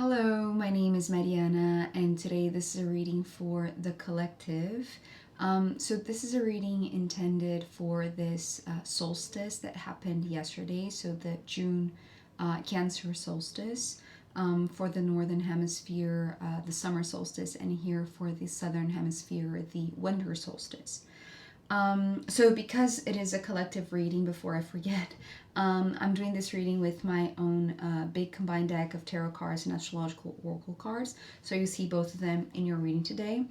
Hello, my name is Mariana, and today this is a reading for the collective. So this is a reading intended for this solstice that happened yesterday, so the June Cancer Solstice. For the Northern Hemisphere, the Summer Solstice, and here for the Southern Hemisphere, the Winter Solstice. So because it is a collective reading, before I forget, I'm doing this reading with my own big combined deck of tarot cards and astrological oracle cards. So you see both of them in your reading today.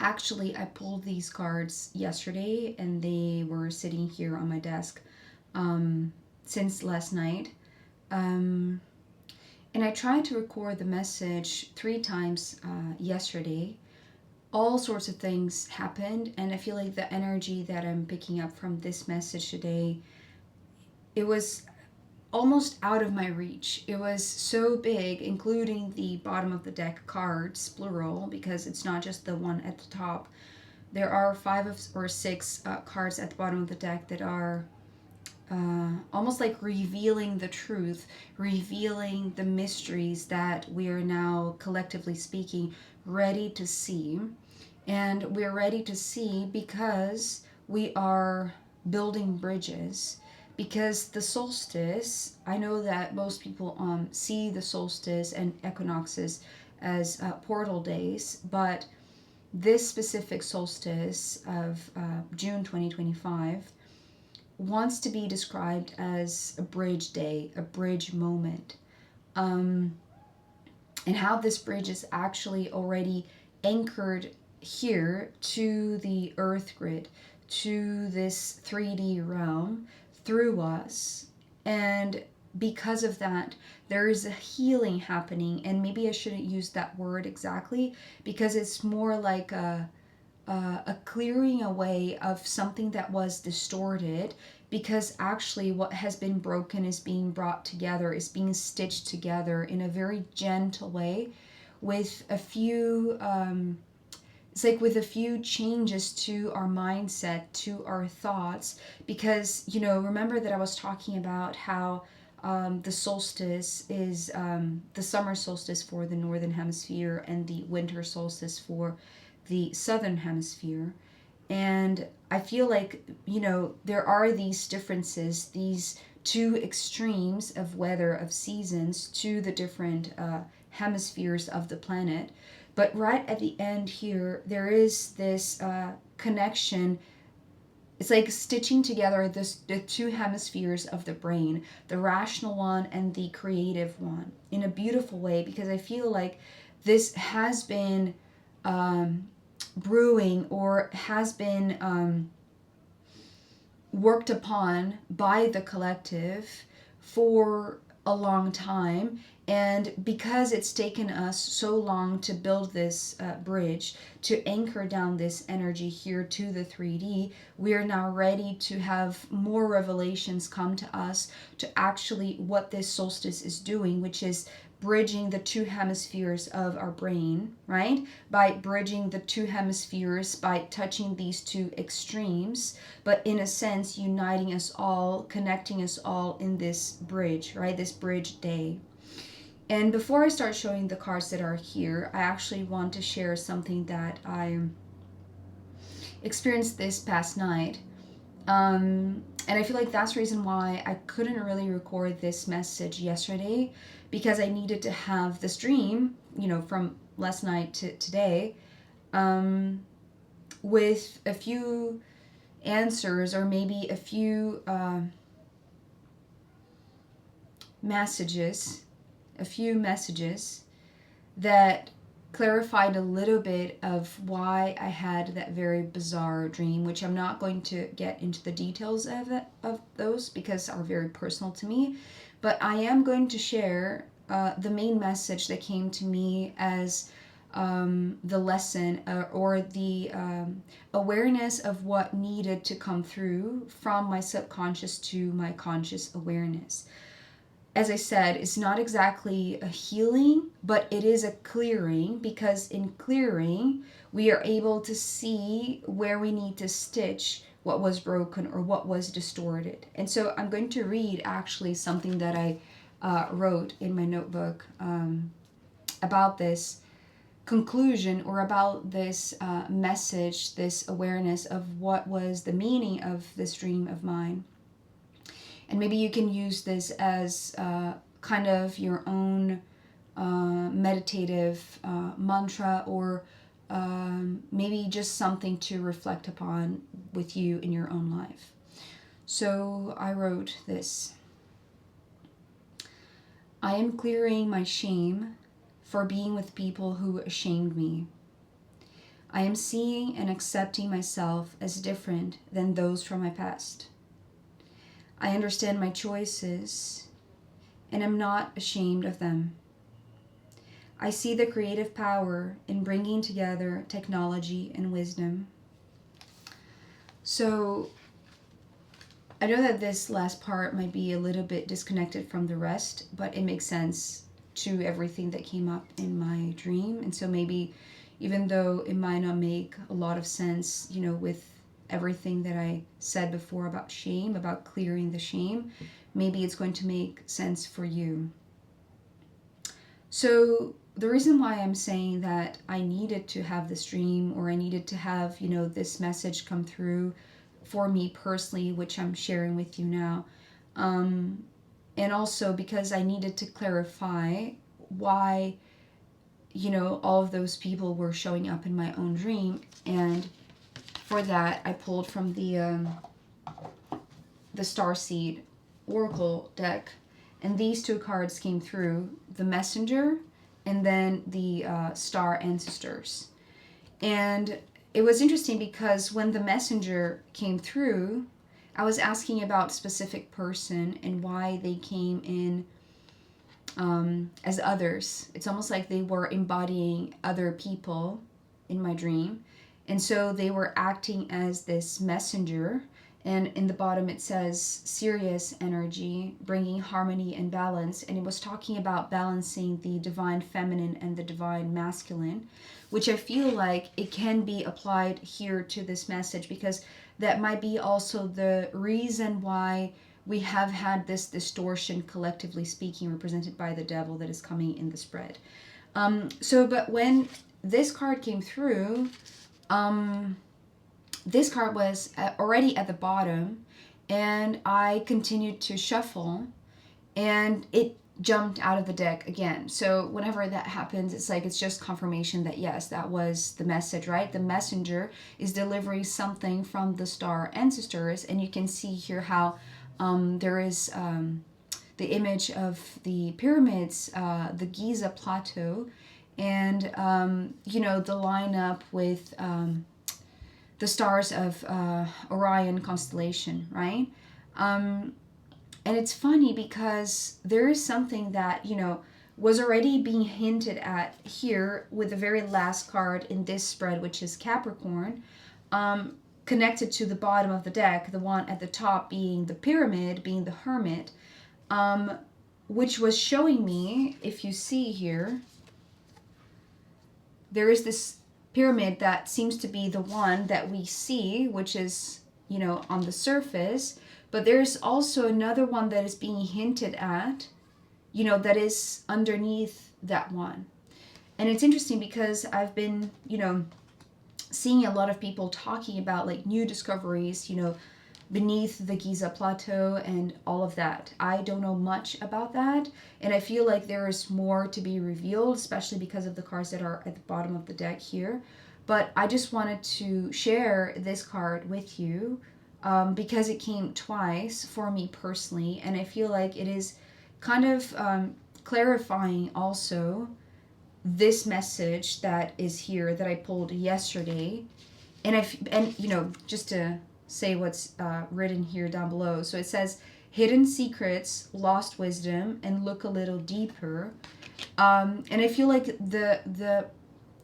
Actually, I pulled these cards yesterday and they were sitting here on my desk since last night. And I tried to record the message 3 times yesterday. All sorts of things happened, and I feel like the energy that I'm picking up from this message today, it was almost out of my reach. It was so big, including the bottom of the deck cards, plural, because it's not just the one at the top. There are 5 or 6 cards at the bottom of the deck that are almost like revealing the truth, revealing the mysteries that we are now, collectively speaking, ready to see. And we're ready to see because we are building bridges. Because the solstice, I know that most people see the solstice and equinoxes as portal days, but this specific solstice of June 2025 wants to be described as a bridge day, a bridge moment. And how this bridge is actually already anchored here to the earth grid, to this 3D realm through us. And because of that, there is a healing happening. And maybe I shouldn't use that word exactly, because it's more like a clearing away of something that was distorted, because actually what has been broken is being brought together, is being stitched together in a very gentle way with a few it's like with a few changes to our mindset, to our thoughts, because remember that I was talking about how the solstice is the summer solstice for the northern hemisphere and the winter solstice for the southern hemisphere. And I feel like, there are these differences, these 2 extremes of weather, of seasons, to the different hemispheres of the planet. But right at the end here, there is this connection. It's like stitching together the 2 hemispheres of the brain, the rational one and the creative one, in a beautiful way, because I feel like this has been brewing, or has been worked upon by the collective for a long time. And because it's taken us so long to build this bridge, to anchor down this energy here to the 3D, we are now ready to have more revelations come to us to actually what this solstice is doing, which is bridging the 2 hemispheres of our brain, right? By bridging the 2 hemispheres, by touching these 2 extremes, but in a sense uniting us all, connecting us all in this bridge, right? This bridge day. And before I start showing the cards that are here, I actually want to share something that I experienced this past night. And I feel like that's the reason why I couldn't really record this message yesterday, because I needed to have the stream, from last night to today, with a few answers, or maybe a few messages that clarified a little bit of why I had that very bizarre dream, which I'm not going to get into the details of those because are very personal to me. But I am going to share the main message that came to me as the lesson, or the awareness of what needed to come through from my subconscious to my conscious awareness. As I said, it's not exactly a healing, but it is a clearing, because in clearing, we are able to see where we need to stitch what was broken or what was distorted. And so I'm going to read actually something that I wrote in my notebook about this conclusion, or about this message, this awareness of what was the meaning of this dream of mine. And maybe you can use this as kind of your own meditative mantra, or maybe just something to reflect upon with you in your own life. So I wrote this: I am clearing my shame for being with people who ashamed me. I am seeing and accepting myself as different than those from my past. I understand my choices and am not ashamed of them. I see the creative power in bringing together technology and wisdom. So I know that this last part might be a little bit disconnected from the rest, but it makes sense to everything that came up in my dream. And so maybe, even though it might not make a lot of sense, you know, with everything that I said before about shame, about clearing the shame, maybe it's going to make sense for you. So the reason why I'm saying that I needed to have this dream, or I needed to have, you know, this message come through for me personally, which I'm sharing with you now, and also because I needed to clarify why, you know, all of those people were showing up in my own dream. And for that, I pulled from the Starseed Oracle deck, and these two cards came through: the Messenger and then the Star Ancestors. And it was interesting because when the Messenger came through, I was asking about a specific person and why they came in as others. It's almost like they were embodying other people in my dream. And so they were acting as this messenger. And in the bottom it says Sirius energy, bringing harmony and balance. And it was talking about balancing the divine feminine and the divine masculine, which I feel like it can be applied here to this message, because that might be also the reason why we have had this distortion, collectively speaking, represented by the devil that is coming in the spread. But when this card came through, this card was already at the bottom, and I continued to shuffle, and it jumped out of the deck again. So whenever that happens, it's like it's just confirmation that yes, that was the message, right? The messenger is delivering something from the star ancestors, and you can see here how there is the image of the pyramids, the Giza plateau, and you know, the lineup with the stars of Orion constellation, right? And it's funny because there is something that, you know, was already being hinted at here with the very last card in this spread, which is Capricorn, connected to the bottom of the deck, the one at the top being the pyramid, being the hermit, which was showing me, if you see here, there is this pyramid that seems to be the one that we see, which is, you know, on the surface. But there's also another one that is being hinted at, you know, that is underneath that one. And it's interesting because I've been, you know, seeing a lot of people talking about like new discoveries, you know, beneath the Giza plateau and all of that. I don't know much about that, and I feel like there is more to be revealed, especially because of the cards that are at the bottom of the deck here. But I just wanted to share this card with you because it came twice for me personally, and I feel like it is kind of clarifying also this message that is here that I pulled yesterday. And you know, just to say what's written here down below. So it says, hidden secrets, lost wisdom, and look a little deeper. And I feel like the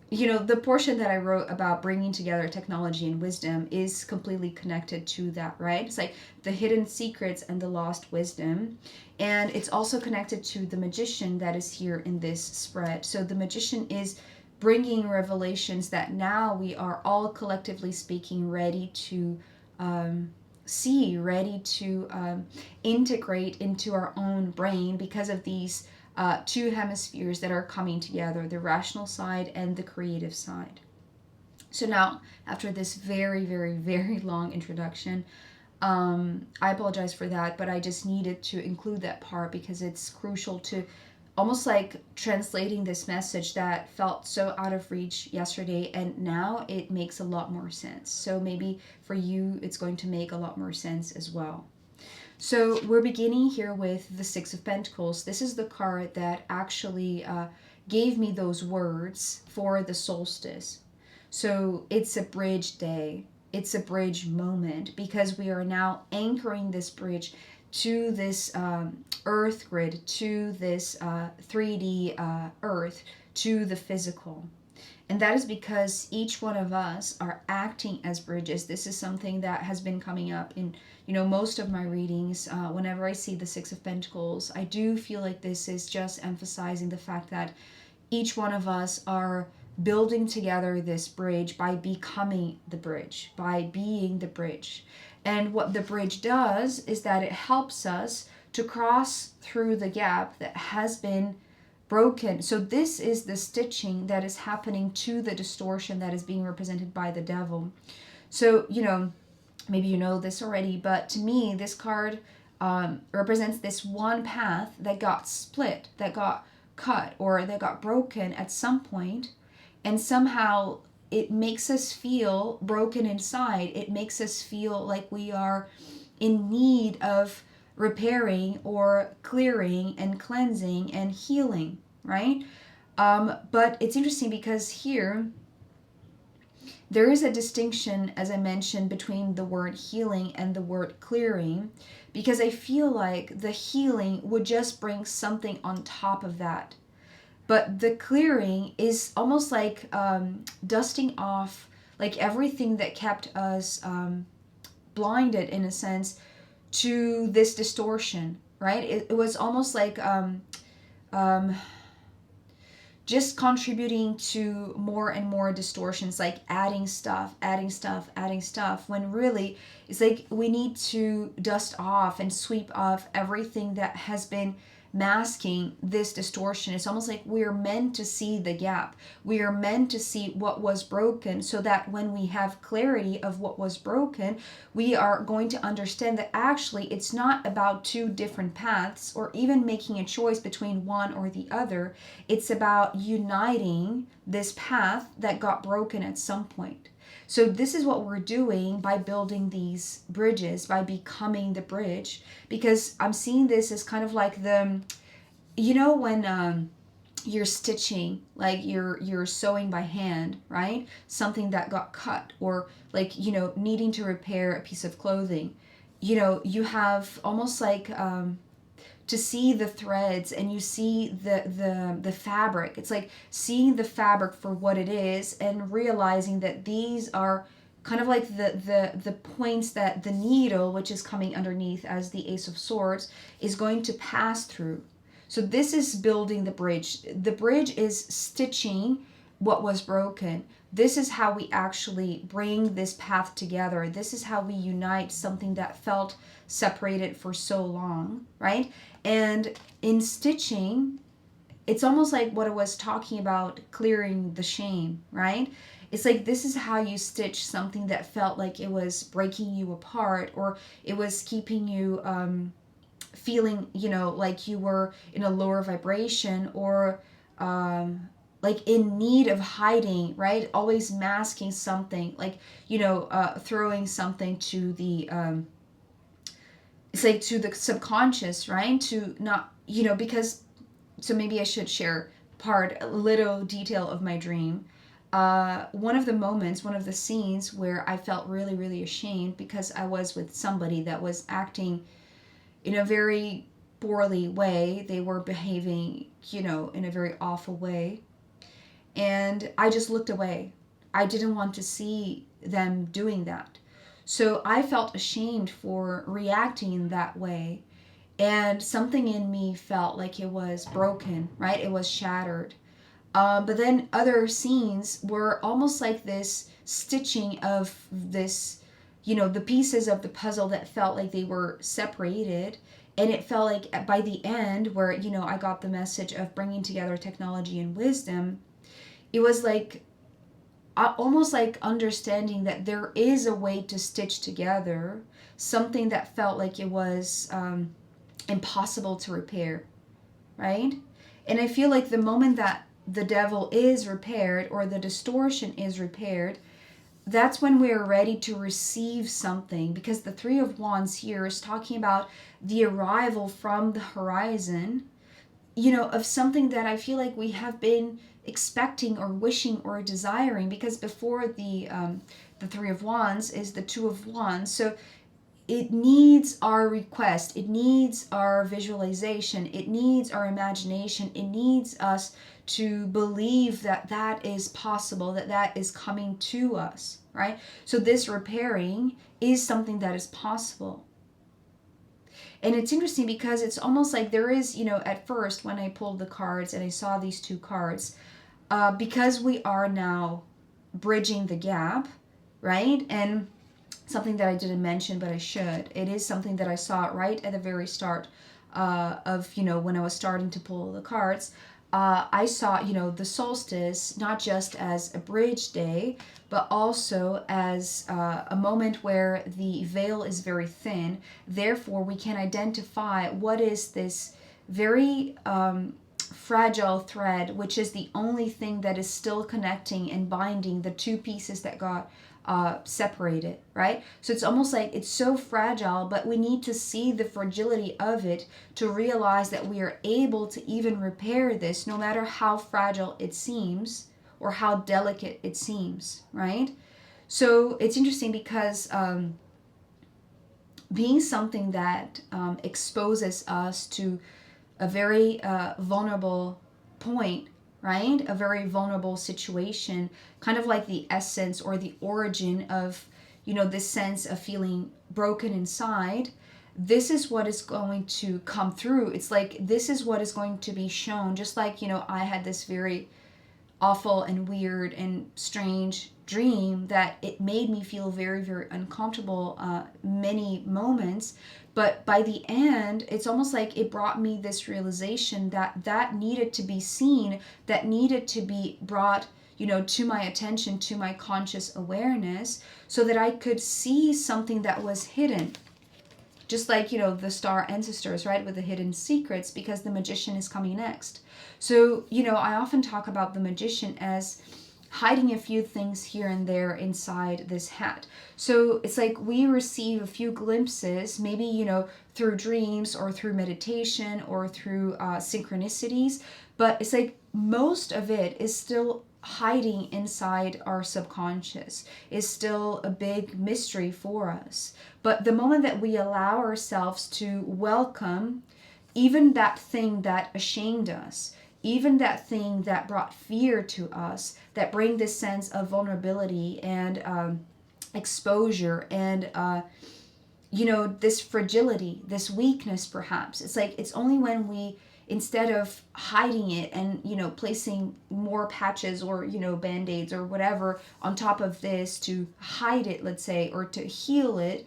you know, the portion that I wrote about bringing together technology and wisdom is completely connected to that, right? It's like the hidden secrets and the lost wisdom. And it's also connected to the magician that is here in this spread. So the magician is bringing revelations that now we are all collectively speaking ready to see, ready to integrate into our own brain because of these two hemispheres that are coming together, the rational side and the creative side. So now, after this very, very, very long introduction, I apologize for that, but I just needed to include that part because it's crucial to almost like translating this message that felt so out of reach yesterday, and now it makes a lot more sense. So maybe for you, it's going to make a lot more sense as well. So we're beginning here with the Six of Pentacles. This is the card that actually gave me those words for the solstice. So it's a bridge day. It's a bridge moment because we are now anchoring this bridge to this earth grid, to this 3D earth, to the physical. And that is because each one of us are acting as bridges. This is something that has been coming up in, most of my readings. Whenever I see the Six of Pentacles, I do feel like this is just emphasizing the fact that each one of us are building together this bridge by becoming the bridge, by being the bridge. And what the bridge does is that it helps us to cross through the gap that has been broken. So this is the stitching that is happening to the distortion that is being represented by the devil. So, maybe you know this already, but to me, this card represents this one path that got split, that got cut, or that got broken at some point, and somehow it makes us feel broken inside. It makes us feel like we are in need of repairing or clearing and cleansing and healing, right? But it's interesting because here there is a distinction, as I mentioned, between the word healing and the word clearing, because I feel like the healing would just bring something on top of that. But the clearing is almost like dusting off like everything that kept us blinded, in a sense, to this distortion, right? It was almost like just contributing to more and more distortions, like adding stuff, when really it's like we need to dust off and sweep off everything that has been masking this distortion. It's almost like we are meant to see the gap. We are meant to see what was broken, so that when we have clarity of what was broken, we are going to understand that actually it's not about two different paths or even making a choice between one or the other. It's about uniting this path that got broken at some point. So this is what we're doing by building these bridges, by becoming the bridge, because I'm seeing this as kind of like the, when you're stitching, like you're sewing by hand, right? Something that got cut, or like, needing to repair a piece of clothing. You have almost like to see the threads, and you see the fabric. It's like seeing the fabric for what it is and realizing that these are kind of like the points that the needle, which is coming underneath as the Ace of Swords, is going to pass through. So this is building the bridge. The bridge is stitching what was broken. This is how we actually bring this path together. This is how we unite something that felt separated for so long, right? And in stitching, it's almost like what I was talking about, clearing the shame, right? It's like this is how you stitch something that felt like it was breaking you apart, or it was keeping you feeling, like you were in a lower vibration, or like in need of hiding, right? Always masking something, like, throwing something to the, it's like to the subconscious, right? To not, because, so maybe I should share a little detail of my dream. One of the scenes where I felt really, really ashamed because I was with somebody that was acting in a very poorly way. They were behaving, in a very awful way. And I just looked away. I didn't want to see them doing that. So I felt ashamed for reacting in that way. And something in me felt like it was broken, right? It was shattered. But then other scenes were almost like this stitching of this the pieces of the puzzle that felt like they were separated. And it felt like by the end, where, I got the message of bringing together technology and wisdom, it was like almost like understanding that there is a way to stitch together something that felt like it was impossible to repair, right? And I feel like the moment that the devil is repaired, or the distortion is repaired, that's when we are ready to receive something, because the Three of Wands here is talking about the arrival from the horizon, of something that I feel like we have been expecting or wishing or desiring, because before the Three of Wands is the Two of Wands. So it needs our request, it needs our visualization, it needs our imagination, it needs us to believe that that is possible, that that is coming to us, right? So this repairing is something that is possible. And it's interesting because it's almost like there is, at first when I pulled the cards and I saw these two cards, because we are now bridging the gap, right? And something that I didn't mention, but I should. It is something that I saw right at the very start of, when I was starting to pull the cards. I saw, the solstice not just as a bridge day, but also as a moment where the veil is very thin. Therefore, we can identify what is this very fragile thread, which is the only thing that is still connecting and binding the two pieces that got separated, right? So it's almost like it's so fragile, but we need to see the fragility of it to realize that we are able to even repair this, no matter how fragile it seems or how delicate it seems, right? So it's interesting because being something that exposes us to a very vulnerable point, right? A very vulnerable situation, kind of like the essence or the origin of, this sense of feeling broken inside. This is what is going to come through. It's like, this is what is going to be shown. Just like, I had this very awful and weird and strange dream that it made me feel very, very uncomfortable many moments. But by the end, it's almost like it brought me this realization that needed to be seen, that needed to be brought, to my attention, to my conscious awareness, so that I could see something that was hidden. Just like, the star ancestors, right, with the hidden secrets, because the magician is coming next. So, I often talk about the magician as hiding a few things here and there inside this hat. So it's like we receive a few glimpses, maybe, through dreams or through meditation or through synchronicities, but it's like most of it is still hiding inside our subconscious, is still a big mystery for us. But the moment that we allow ourselves to welcome even that thing that ashamed us, even that thing that brought fear to us, that bring this sense of vulnerability and exposure and this fragility, this weakness perhaps. It's like it's only when we, instead of hiding it and placing more patches or band-aids or whatever on top of this to hide it, let's say, or to heal it,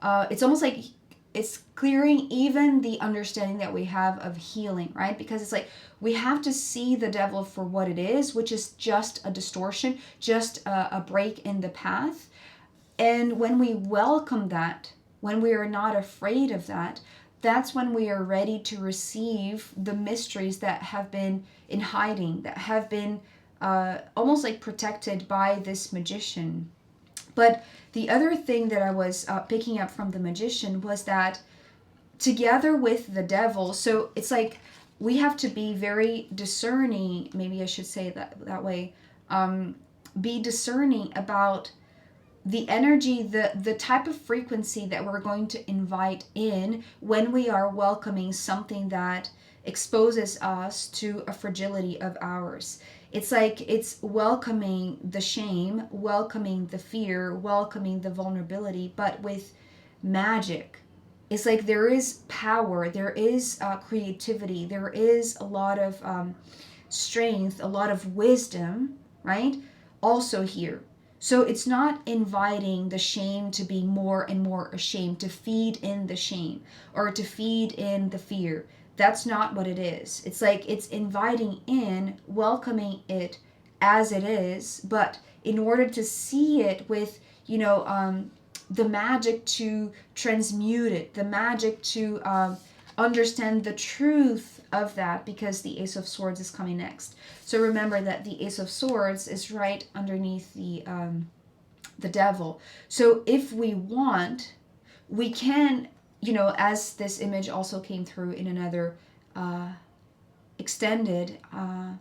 it's almost like it's clearing even the understanding that we have of healing, right? Because it's like we have to see the devil for what it is, which is just a distortion, just a break in the path. And when we welcome that, when we are not afraid of that, that's when we are ready to receive the mysteries that have been in hiding, that have been almost like protected by this magician. But the other thing that I was picking up from the magician was that together with the devil, so it's like we have to be very discerning, maybe I should say that way, be discerning about the energy, the type of frequency that we're going to invite in when we are welcoming something that exposes us to a fragility of ours. It's like it's welcoming the shame, welcoming the fear, welcoming the vulnerability, but with magic. It's like there is power, there is creativity, there is a lot of strength, a lot of wisdom, right? Also here. So it's not inviting the shame to be more and more ashamed, to feed in the shame or to feed in the fear. That's not what it is. It's like it's inviting in, welcoming it as it is, but in order to see it with, the magic to transmute it, the magic to understand the truth of that, because the Ace of Swords is coming next. So remember that the Ace of Swords is right underneath the Devil. So if we want, we can, as this image also came through in another extended, I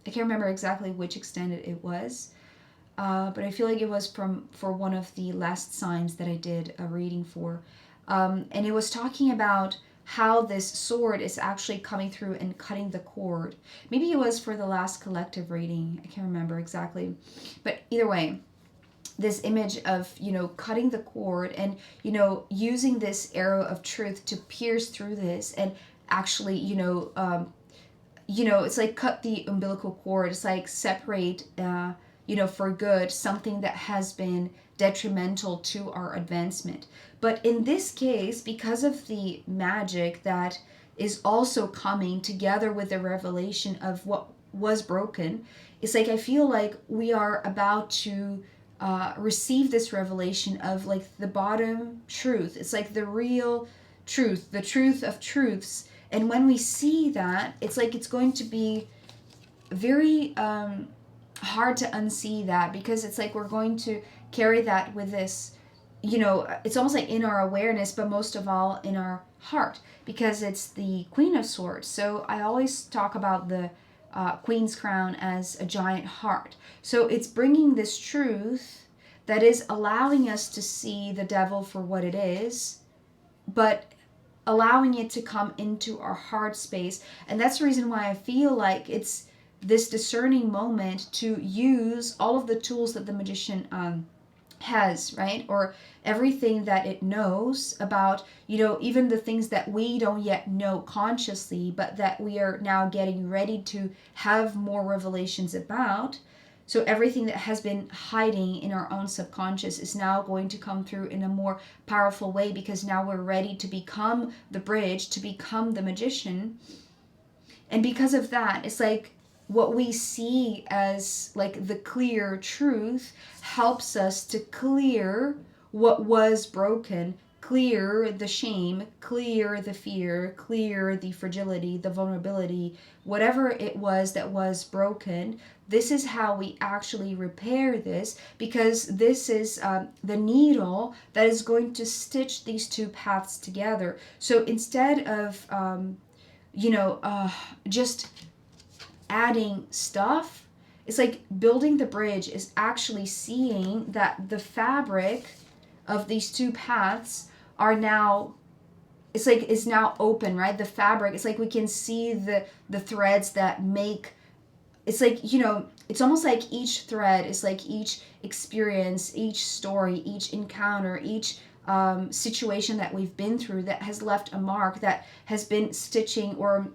can't remember exactly which extended it was, but I feel like it was for one of the last signs that I did a reading for. And it was talking about how this sword is actually coming through and cutting the cord. Maybe it was for the last collective reading. I can't remember exactly. But either way, this image of, cutting the cord and, using this arrow of truth to pierce through this and actually, it's like cut the umbilical cord. It's like separate, for good, something that has been detrimental to our advancement. But in this case, because of the magic that is also coming together with the revelation of what was broken, it's like I feel like we are about to receive this revelation of like the bottom truth. It's like the real truth, the truth of truths. And when we see that, it's like it's going to be very hard to unsee that, because it's like we're going to carry that with this, it's almost like in our awareness, but most of all in our heart, because it's the Queen of Swords. So I always talk about the Queen's crown as a giant heart. So it's bringing this truth that is allowing us to see the devil for what it is, but allowing it to come into our heart space. And that's the reason why I feel like it's this discerning moment to use all of the tools that the magician has, right? Or everything that it knows about, even the things that we don't yet know consciously, but that we are now getting ready to have more revelations about. So everything that has been hiding in our own subconscious is now going to come through in a more powerful way, because now we're ready to become the bridge, to become the magician. And because of that, it's like what we see as like the clear truth helps us to clear what was broken, clear the shame, clear the fear, clear the fragility, the vulnerability, whatever it was that was broken. This is how we actually repair this, because this is the needle that is going to stitch these two paths together. So instead of, just adding stuff, it's like building the bridge is actually seeing that the fabric of these two paths are now, it's like is now open, right? The fabric, it's like we can see the threads that make, it's like, it's almost like each thread is like each experience, each story, each encounter, each situation that we've been through that has left a mark, that has been stitching or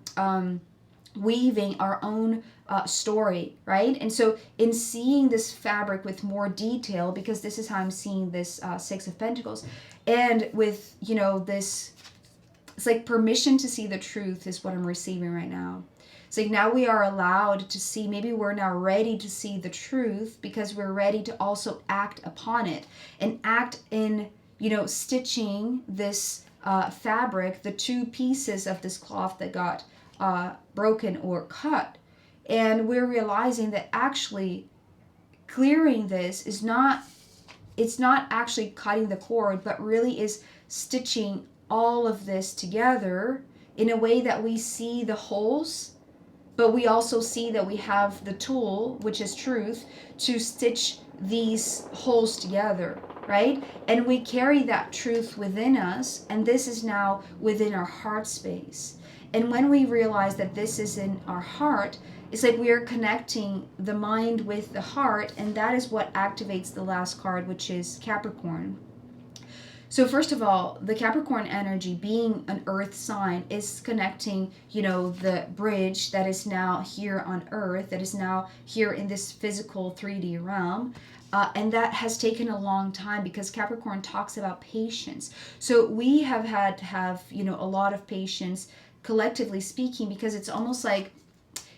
weaving our own story, right? And so in seeing this fabric with more detail, because this is how I'm seeing this Six of Pentacles, and with, this, it's like permission to see the truth is what I'm receiving right now. It's like now we are allowed to see, maybe we're now ready to see the truth, because we're ready to also act upon it and act in, stitching this fabric, the two pieces of this cloth that got broken or cut. And we're realizing that actually clearing this is not, it's not actually cutting the cord, but really is stitching all of this together in a way that we see the holes, but we also see that we have the tool, which is truth, to stitch these holes together, right? And we carry that truth within us, and this is now within our heart space. And when we realize that this is in our heart, it's like we are connecting the mind with the heart, and that is what activates the last card, which is Capricorn. So first of all, the Capricorn energy, being an earth sign, is connecting, the bridge that is now here on earth, that is now here in this physical 3D realm. And that has taken a long time because Capricorn talks about patience. So we have had to have, a lot of patience, collectively speaking, because it's almost like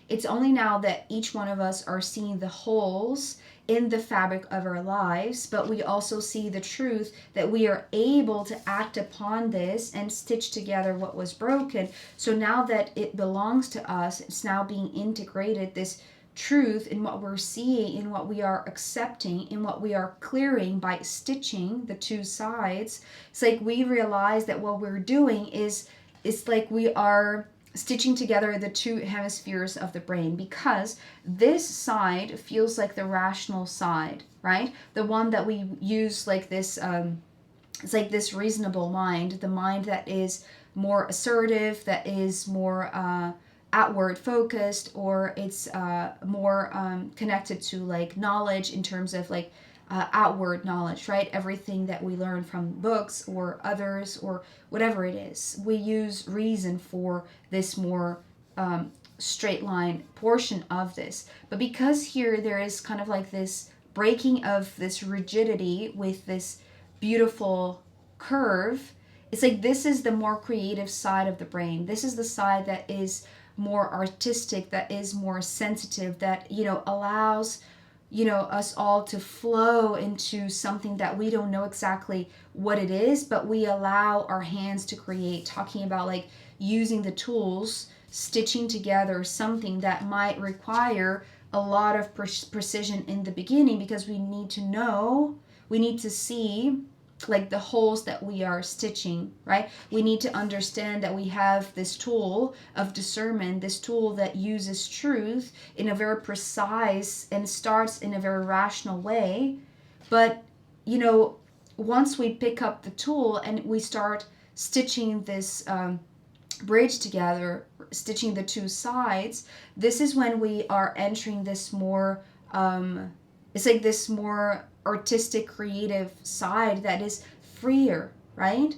it's only now that each one of us are seeing the holes in the fabric of our lives, but we also see the truth that we are able to act upon this and stitch together what was broken. So now that it belongs to us, it's now being integrated, this truth in what we're seeing, in what we are accepting, in what we are clearing by stitching the two sides. It's like we realize that what we're doing is, it's like we are stitching together the two hemispheres of the brain, because this side feels like the rational side, right? The one that we use like this, it's like this reasonable mind, the mind that is more assertive, that is more outward focused, or it's more connected to like knowledge in terms of like outward knowledge, right? Everything that we learn from books or others or whatever it is. We use reason for this more straight line portion of this. But because here there is kind of like this breaking of this rigidity with this beautiful curve, it's like this is the more creative side of the brain. This is the side that is more artistic, that is more sensitive, that, allows us all to flow into something that we don't know exactly what it is, but we allow our hands to create, talking about like using the tools, stitching together something that might require a lot of precision in the beginning, because we need to know, we need to see like the holes that we are stitching, right? We need to understand that we have this tool of discernment, this tool that uses truth in a very precise and starts in a very rational way. But, once we pick up the tool and we start stitching this bridge together, stitching the two sides, this is when we are entering this more, it's like this more artistic, creative side that is freer, right?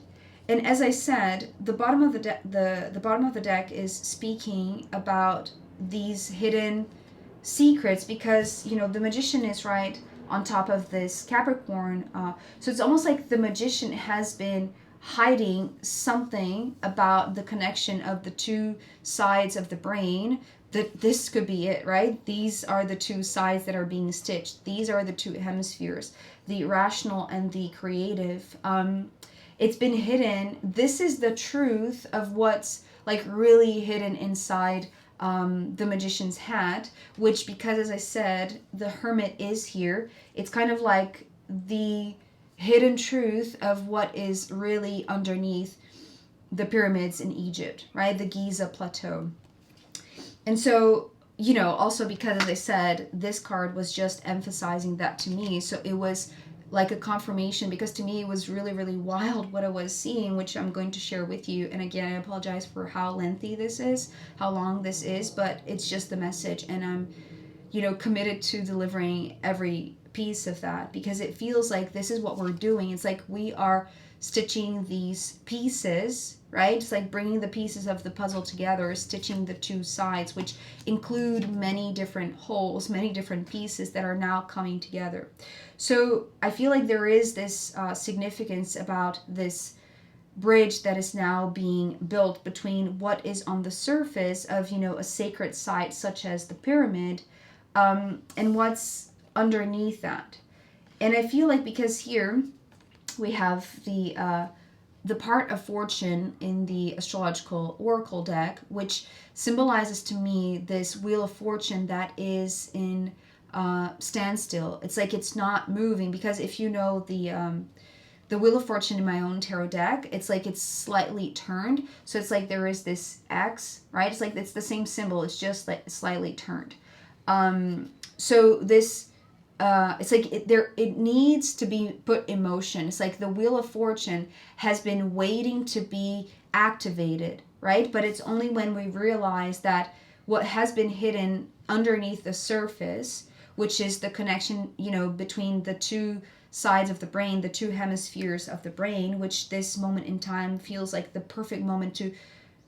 And as I said, the bottom of the bottom of the deck is speaking about these hidden secrets, because the Magician is right on top of this Capricorn. So it's almost like the Magician has been hiding something about the connection of the two sides of the brain. That this could be it, right? These are the two sides that are being stitched. These are the two hemispheres, the rational and the creative. It's been hidden. This is the truth of what's like really hidden inside the Magician's hat, which, because as I said, the Hermit is here. It's kind of like the hidden truth of what is really underneath the pyramids in Egypt, right? The Giza Plateau. And so, also because, as I said, this card was just emphasizing that to me. So it was like a confirmation, because to me it was really, really wild what I was seeing, which I'm going to share with you. And again, I apologize for how lengthy this is, how long this is, but it's just the message. And I'm, committed to delivering every piece of that, because it feels like this is what we're doing. It's like we are stitching these pieces, right? It's like bringing the pieces of the puzzle together, stitching the two sides, which include many different holes, many different pieces that are now coming together. So I feel like there is this significance about this bridge that is now being built between what is on the surface of, a sacred site such as the pyramid, and what's underneath that. And I feel like because here we have the part of fortune in the Astrological Oracle deck, which symbolizes to me this wheel of fortune that is in standstill. It's like it's not moving, because if you know the wheel of fortune in my own tarot deck, it's like it's slightly turned. So it's like there is this X, right? It's like it's the same symbol, it's just like slightly turned. So this it's like it needs to be put in motion. It's like the wheel of fortune has been waiting to be activated, right? But it's only when we realize that what has been hidden underneath the surface, which is the connection, between the two sides of the brain, the two hemispheres of the brain, which this moment in time feels like the perfect moment to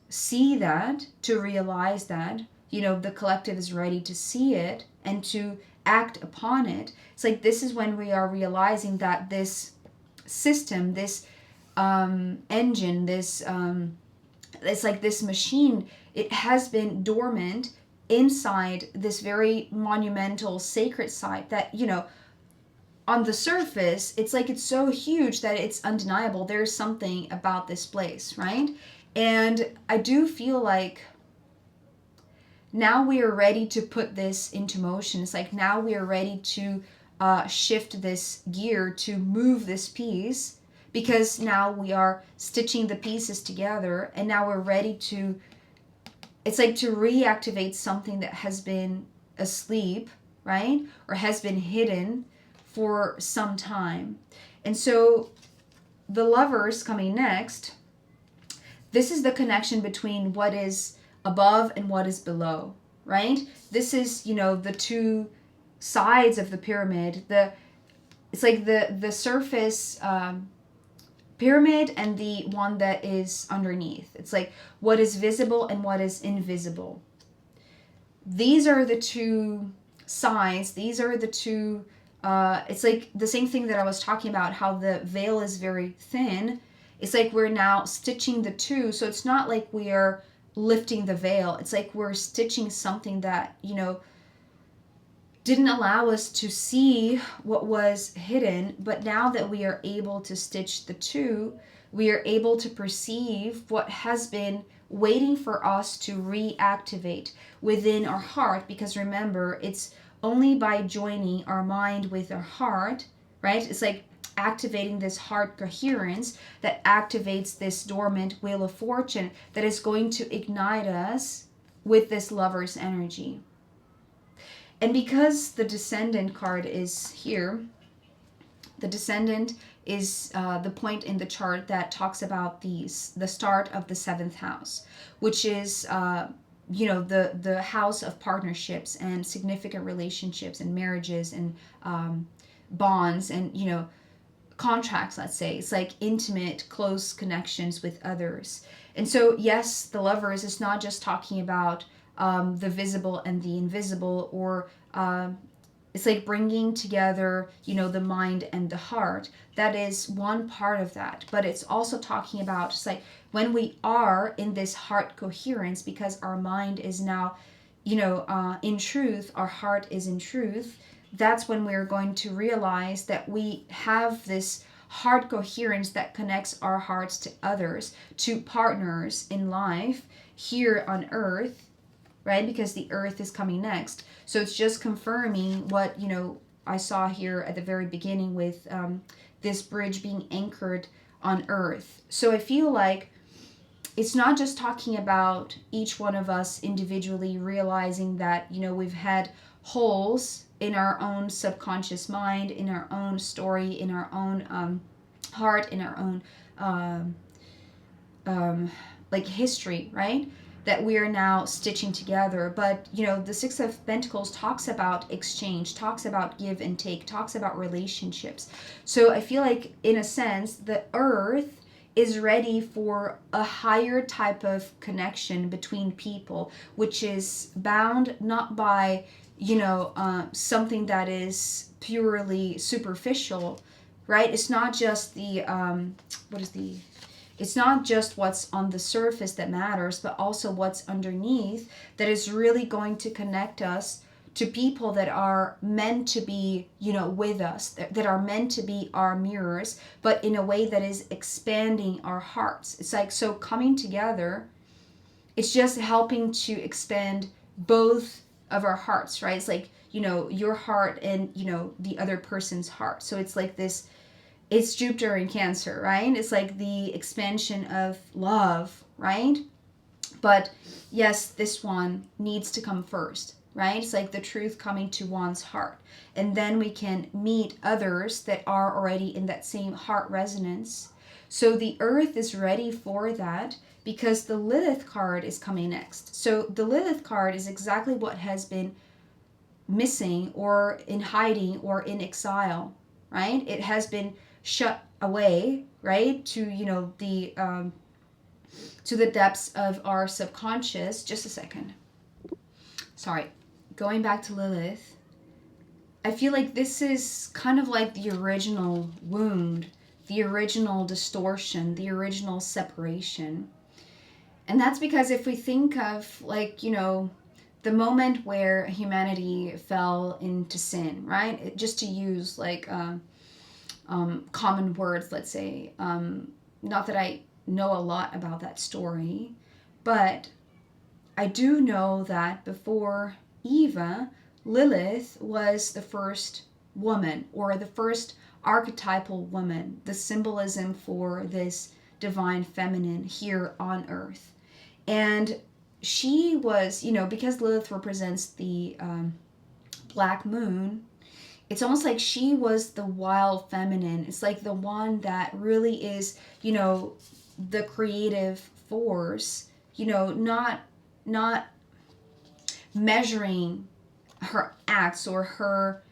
see that, to realize that, the collective is ready to see it and to act upon it. It's like this is when we are realizing that this system, this engine, this it's like this machine, it has been dormant inside this very monumental sacred site that, on the surface, it's like it's so huge that it's undeniable. There's something about this place, right? And I do feel like now we are ready to put this into motion. It's like now we are ready to shift this gear, to move this piece, because now we are stitching the pieces together, and now we're ready to, it's like to reactivate something that has been asleep, right? Or has been hidden for some time. And so the Lovers coming next, this is the connection between what is above and what is below, right? This is, the two sides of the pyramid. It's like the surface pyramid and the one that is underneath. It's like what is visible and what is invisible. These are the two sides. These are the two, it's like the same thing that I was talking about, how the veil is very thin. It's like we're now stitching the two. So it's not like we are lifting the veil. It's like we're stitching something that, didn't allow us to see what was hidden. But now that we are able to stitch the two, we are able to perceive what has been waiting for us to reactivate within our heart. Because remember, it's only by joining our mind with our heart, right? It's like activating this heart coherence that activates this dormant wheel of fortune that is going to ignite us with this Lover's energy. And because the Descendant card is here, the Descendant is the point in the chart that talks about the start of the 7th house, which is the house of partnerships and significant relationships and marriages and bonds and contracts. Let's say it's like intimate, close connections with others. And so yes, the Lovers is not just talking about the visible and the invisible, or it's like bringing together, the mind and the heart. That is one part of that. But it's also talking about, it's like when we are in this heart coherence, because our mind is now, in truth, our heart is in truth. That's when we're going to realize that we have this heart coherence that connects our hearts to others, to partners in life here on earth, right? Because the earth is coming next. So it's just confirming what, I saw here at the very beginning with this bridge being anchored on earth. So I feel like it's not just talking about each one of us individually realizing that, we've had holes in our own subconscious mind, in our own story, in our own heart, in our own history, right? That we are now stitching together. But the Six of Pentacles talks about exchange, talks about give and take, talks about relationships. So I feel like, in a sense, the earth is ready for a higher type of connection between people, which is bound not by something that is purely superficial, right? It's not just it's not just what's on the surface that matters, but also what's underneath that is really going to connect us to people that are meant to be, with us, that are meant to be our mirrors, but in a way that is expanding our hearts. It's like, so coming together, it's just helping to expand both of our hearts, right? It's like, your heart and, the other person's heart. So it's like this, it's Jupiter in Cancer, right? It's like the expansion of love, right? But yes, this one needs to come first, right? It's like the truth coming to one's heart. And then we can meet others that are already in that same heart resonance. So the earth is ready for that because the Lilith card is coming next. So the Lilith card is exactly what has been missing or in hiding or in exile, right? It has been shut away, right, to, to the depths of our subconscious. Just a second. Sorry. Going back to Lilith, I feel like this is kind of like the original wound, the original distortion, the original separation. And that's because if we think of, like, the moment where humanity fell into sin, right? Just to use like common words, let's say. Not that I know a lot about that story, but I do know that before Eva, Lilith was the first woman, or the first archetypal woman, the symbolism for this divine feminine here on earth. And she was, because Lilith represents the black moon, it's almost like she was the wild feminine. It's like the one that really is, the creative force, not measuring her acts or her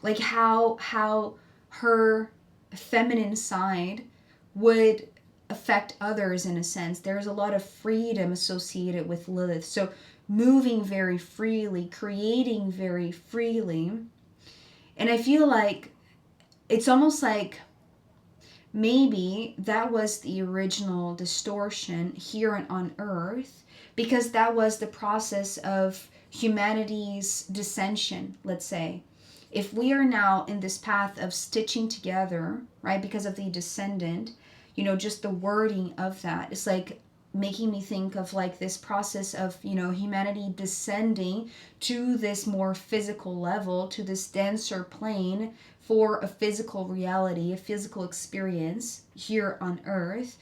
like how her feminine side would affect others in a sense. There's a lot of freedom associated with Lilith. So moving very freely, creating very freely. And I feel like it's almost like maybe that was the original distortion here on Earth, because that was the process of humanity's dissension, let's say. If we are now in this path of stitching together, right, because of the descendant, just the wording of that, it's like making me think of like this process of, humanity descending to this more physical level, to this denser plane for a physical reality, a physical experience here on Earth.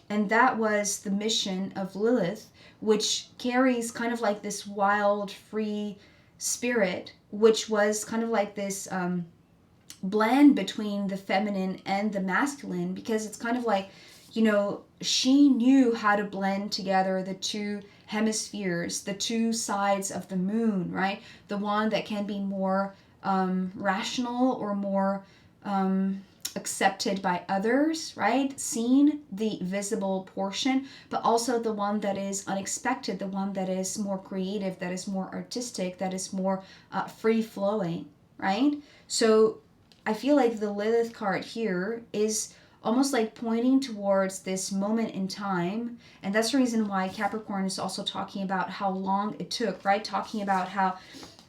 And that was the mission of Lilith, which carries kind of like this wild, free spirit, which was kind of like this blend between the feminine and the masculine, because it's kind of like, she knew how to blend together the two hemispheres, the two sides of the moon, right? The one that can be more rational or more accepted by others, right? Seen, the visible portion, but also the one that is unexpected, the one that is more creative, that is more artistic, that is more free-flowing, right? So I feel like the Lilith card here is almost like pointing towards this moment in time. And that's the reason why Capricorn is also talking about how long it took, right? Talking about how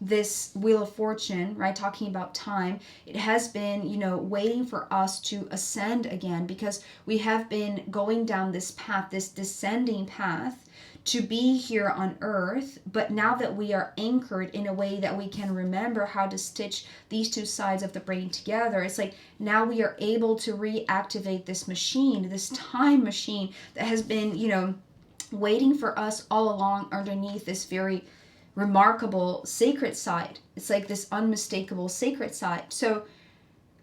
this Wheel of Fortune, right? Talking about time, it has been, waiting for us to ascend again, because we have been going down this path, this descending path, to be here on Earth. But now that we are anchored in a way that we can remember how to stitch these two sides of the brain together, it's like now we are able to reactivate this machine, this time machine that has been, waiting for us all along underneath this very remarkable sacred side. It's like this unmistakable sacred side. So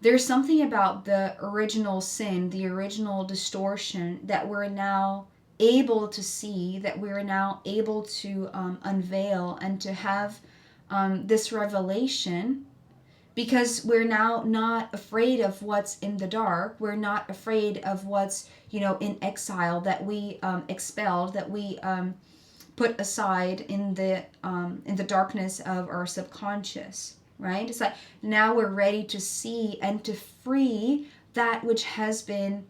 there's something about the original sin, the original distortion, that we're now able to see, that we're now able to unveil and to have this revelation, because we're now not afraid of what's in the dark. We're not afraid of what's, in exile, that we expelled, that we put aside in the darkness of our subconscious, right? It's like now we're ready to see and to free that which has been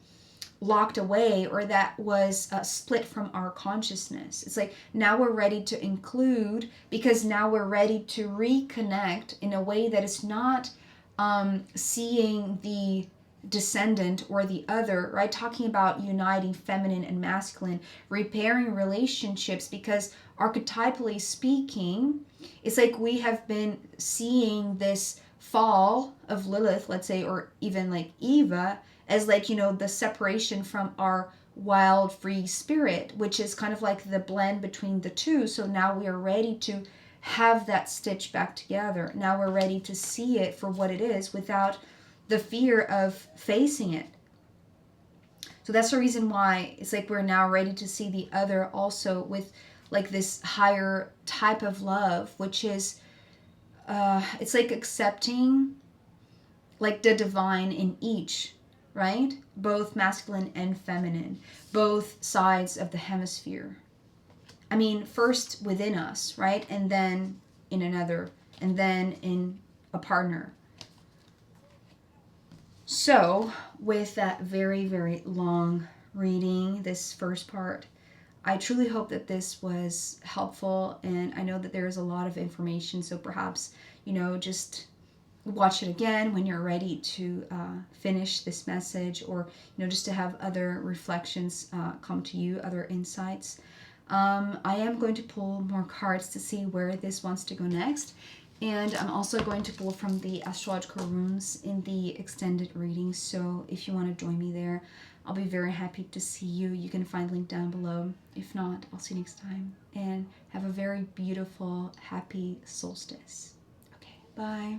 locked away, or that was split from our consciousness. It's like now we're ready to include, because now we're ready to reconnect in a way that is not seeing the descendant or the other, right? Talking about uniting feminine and masculine, repairing relationships, because archetypally speaking, it's like we have been seeing this fall of Lilith, let's say, or even like Eva, as like, the separation from our wild free spirit, which is kind of like the blend between the two. So now we are ready to have that stitch back together. Now we're ready to see it for what it is without the fear of facing it. So that's the reason why it's like we're now ready to see the other also with like this higher type of love, which is it's like accepting like the divine in each, right? Both masculine and feminine, both sides of the hemisphere. I mean, first within us, right? And then in another, and then in a partner. So, with that very, very long reading, this first part, I truly hope that this was helpful. And I know that there is a lot of information, so perhaps, just watch it again when you're ready to finish this message, or just to have other reflections come to you, other insights. I am going to pull more cards to see where this wants to go next, and I'm also going to pull from the astrological runes in the extended reading. So if you want to join me there, I'll be very happy to see you. You can find the link down below. If not, I'll see you next time, and have a very beautiful, happy solstice. Okay, bye.